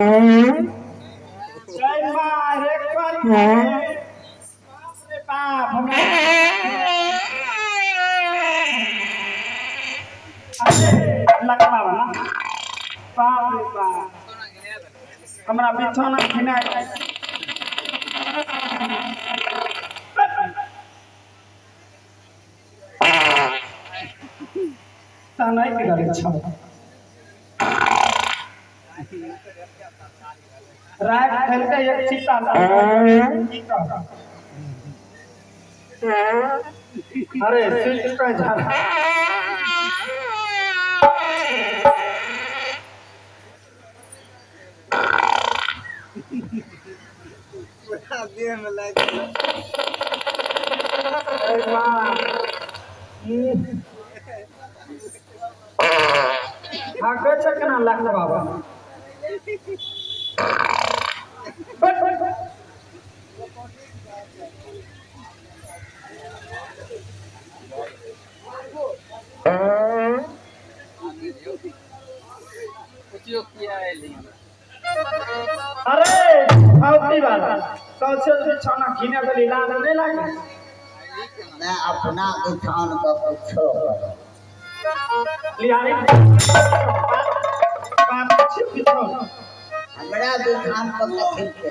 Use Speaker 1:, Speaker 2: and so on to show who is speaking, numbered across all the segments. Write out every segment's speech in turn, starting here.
Speaker 1: जय मां एक बार बाप रे बाप लगवा ना बाप रे बाप हमरा बिछौना घिना तानाई के गले छ रात खेलते एक चीता अरे सीट पे जा भागे छ केना लाख बाबा अरे फाउती वाला कौशल बिछौना घिने वाली लाल नहीं लागे
Speaker 2: मैं अपना बिछौन को पूछो
Speaker 1: लियारी बात छी बिछौन
Speaker 2: हमरा बिछौन को कथि के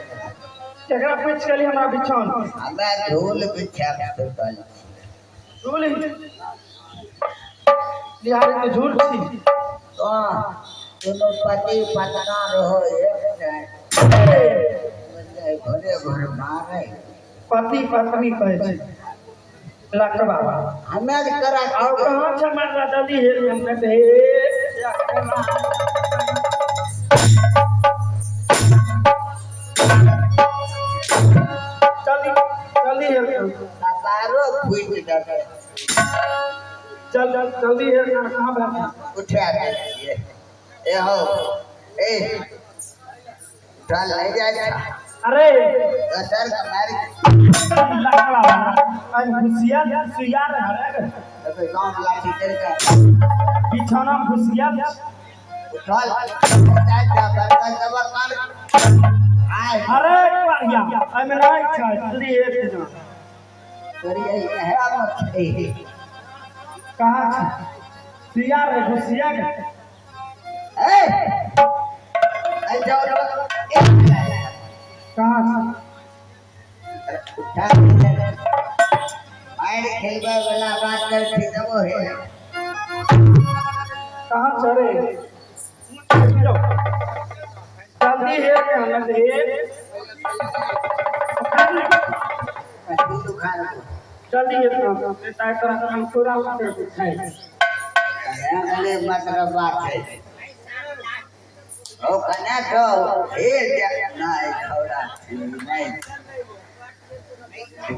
Speaker 1: केकरा पूछ के लिए हमरा बिछौन
Speaker 2: हमरा धूल बिछा के कल
Speaker 1: झूल लियारी के झूल छी
Speaker 2: तो दोनों पति पत्नी रहो एक घरे घर मारे
Speaker 1: पति पत्नी कहे छै लाख बाबा
Speaker 2: हमें करा
Speaker 1: और कहां छ मारला जल्दी हे हमने हे जल्दी जल्दी हे
Speaker 2: तारो फूट जाते
Speaker 1: चल जल्दी हे कहां बैठा
Speaker 2: उठा दे ए हो ए चल ले जा
Speaker 1: अरे
Speaker 2: सर मारी
Speaker 1: लाख बाबा आज घुसिया सुइया रे
Speaker 2: तो गांव लाठी करके
Speaker 1: बिछौना घुसिया
Speaker 2: उठल जा बर्तन दबा कर आए
Speaker 1: अरे बढ़िया एमे नहीं छै जल्दी एक जना
Speaker 2: करिए है मत
Speaker 1: कहां छै सुइया रे घुसिया के
Speaker 2: ए जाओ
Speaker 1: कहां छै
Speaker 2: उठा आए खेलबा वाला बात कर थी तब है
Speaker 1: कहां से रे जल्दी है कहना दे जल्दी है ताय कर हम पूरा कर खाए
Speaker 2: अरे मतलब बात है ओ कन्या तो ए नहीं खौरा नहीं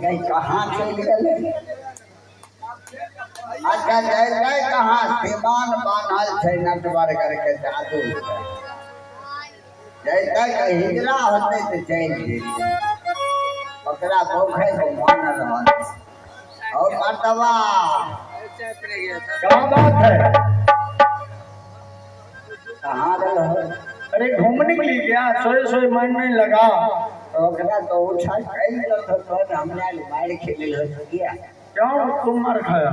Speaker 2: गई कहां चल गए अच्छा जय कहां सेमान बांधल छै नटवर करके जादू जय तक हिजरा होते तो चल जेते ओकरा भूखे को मान रहल और मर्दवा
Speaker 1: क्या बात है
Speaker 2: कहां रहो
Speaker 1: अरे घूमने के लिए क्या सोए सोए मन नहीं लगा
Speaker 2: ओकरा तो उठा कई तो हमने मार खेल हो गया
Speaker 1: क्यों तुम मर खाया